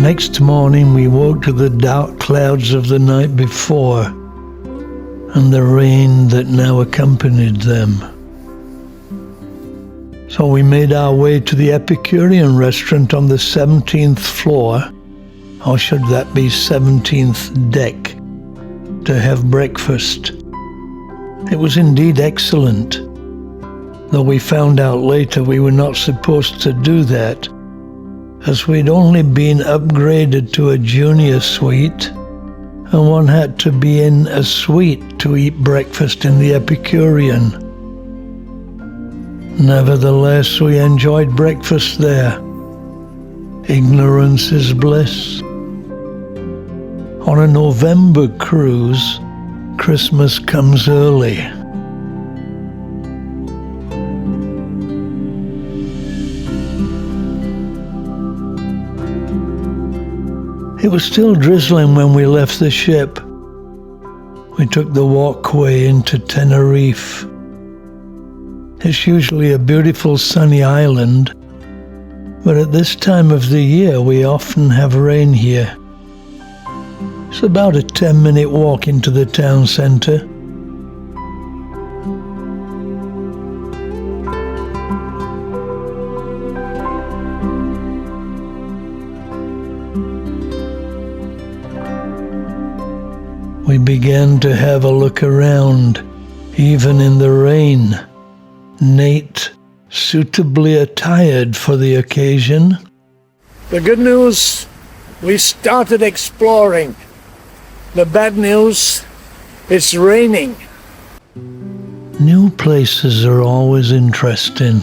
Next morning we woke to the dark clouds of the night before and the rain that now accompanied them. So we made our way to the Epicurean restaurant on the 17th floor, or should that be 17th deck, to have breakfast. It was indeed excellent, though we found out later we were not supposed to do that, as we'd only been upgraded to a junior suite, and one had to be in a suite to eat breakfast in the Epicurean. Nevertheless, we enjoyed breakfast there. Ignorance is bliss. On a November cruise, Christmas comes early. It was still drizzling when we left the ship. We took the walkway into Tenerife. It's usually a beautiful sunny island, but at this time of the year we often have rain here. It's about a 10-minute walk into the town centre. We began to have a look around, even in the rain. Nate, suitably attired for the occasion. The good news, we started exploring. The bad news, it's raining. New places are always interesting.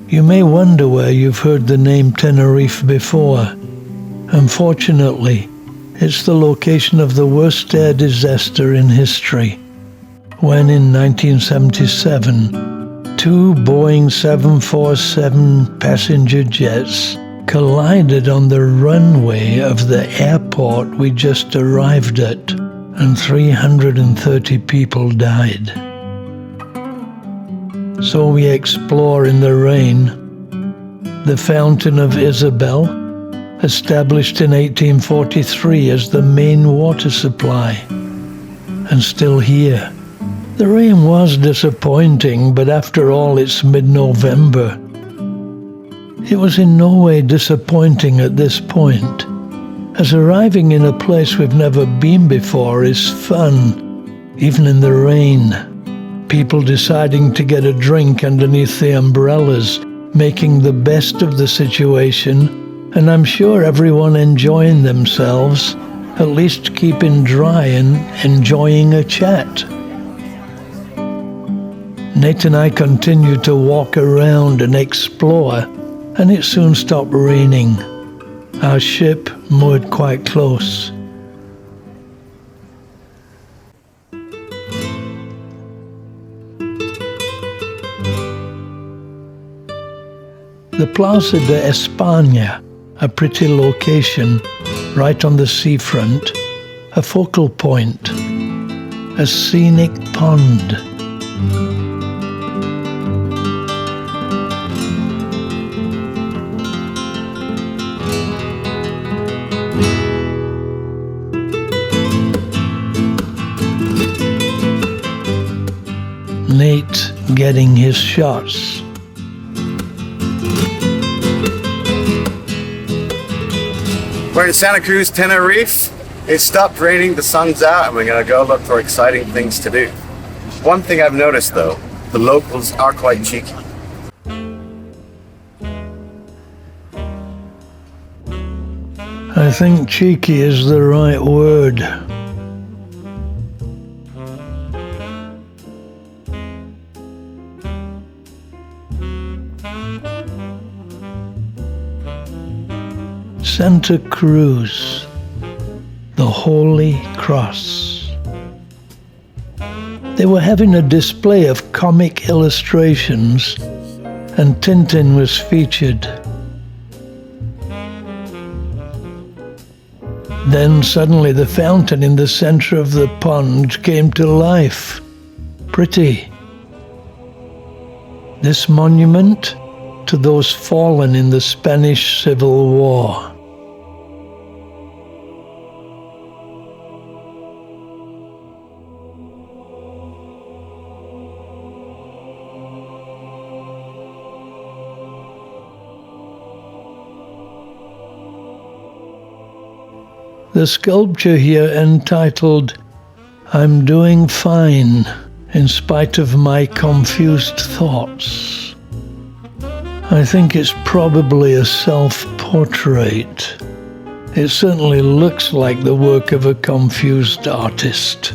You may wonder where you've heard the name Tenerife before. Unfortunately, it's the location of the worst air disaster in history, when in 1977, two Boeing 747 passenger jets collided on the runway of the airport we just arrived at, and 330 people died. So we explore in the rain the Fountain of Isabel, established in 1843 as the main water supply, and still here. The rain was disappointing, but after all, it's mid-November. It was in no way disappointing at this point, as arriving in a place we've never been before is fun, even in the rain. People deciding to get a drink underneath the umbrellas, making the best of the situation, and I'm sure everyone enjoying themselves, at least keeping dry and enjoying a chat. Nate and I continued to walk around and explore, and it soon stopped raining. Our ship moored quite close. The Plaza de España, a pretty location right on the seafront, a focal point, a scenic pond. Nate getting his shots. We're in Santa Cruz, Tenerife. It stopped raining, the sun's out, and we're gonna go look for exciting things to do. One thing I've noticed though, the locals are quite cheeky. I think cheeky is the right word. Santa Cruz, the Holy Cross. They were having a display of comic illustrations, and Tintin was featured. Then suddenly the fountain in the center of the pond came to life. Pretty. This monument to those fallen in the Spanish Civil War. The sculpture here entitled "I'm Doing Fine in Spite of My Confused Thoughts." I think it's probably a self-portrait. It certainly looks like the work of a confused artist.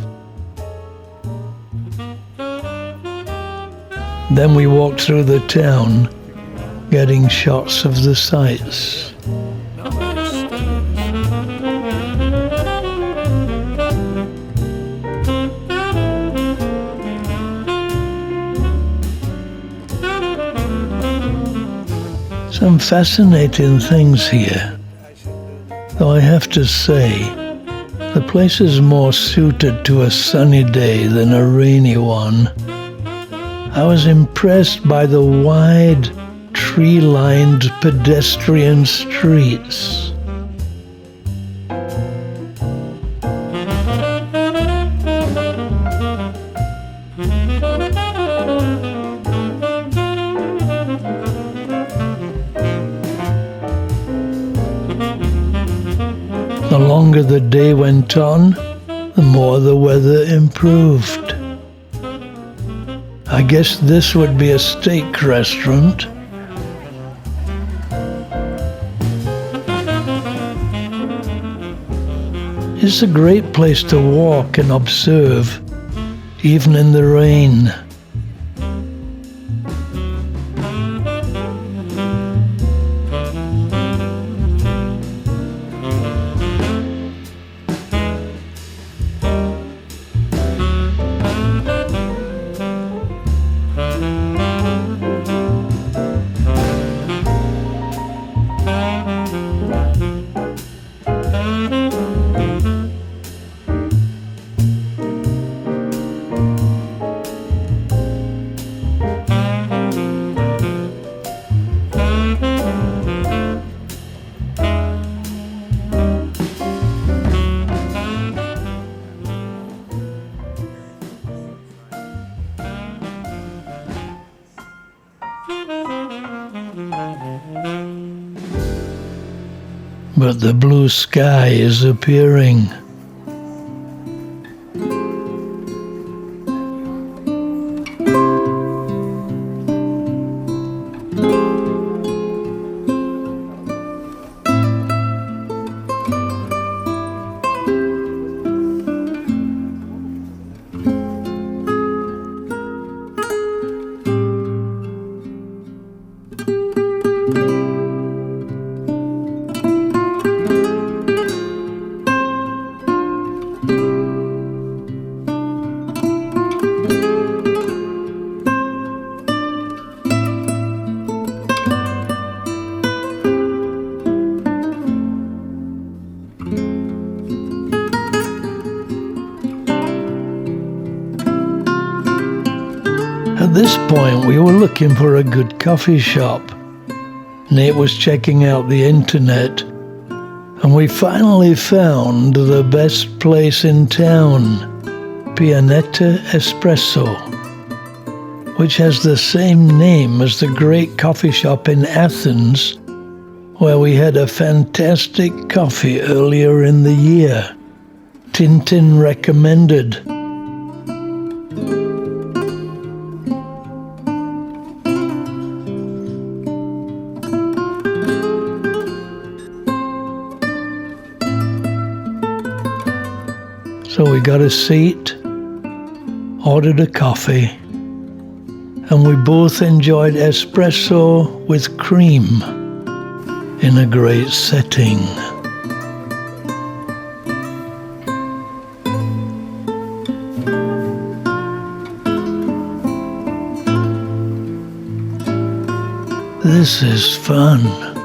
Then we walked through the town, getting shots of the sights. Some fascinating things here, though I have to say, the place is more suited to a sunny day than a rainy one. I was impressed by the wide, tree-lined pedestrian streets. The longer the day went on, the more the weather improved. I guess this would be a steak restaurant. It's a great place to walk and observe, even in the rain. But the blue sky is appearing. At this point, we were looking for a good coffee shop. Nate was checking out the internet, and we finally found the best place in town, Pianeta Espresso, which has the same name as the great coffee shop in Athens, where we had a fantastic coffee earlier in the year. Tintin recommended. So we got a seat, ordered a coffee, and we both enjoyed espresso with cream in a great setting. This is fun.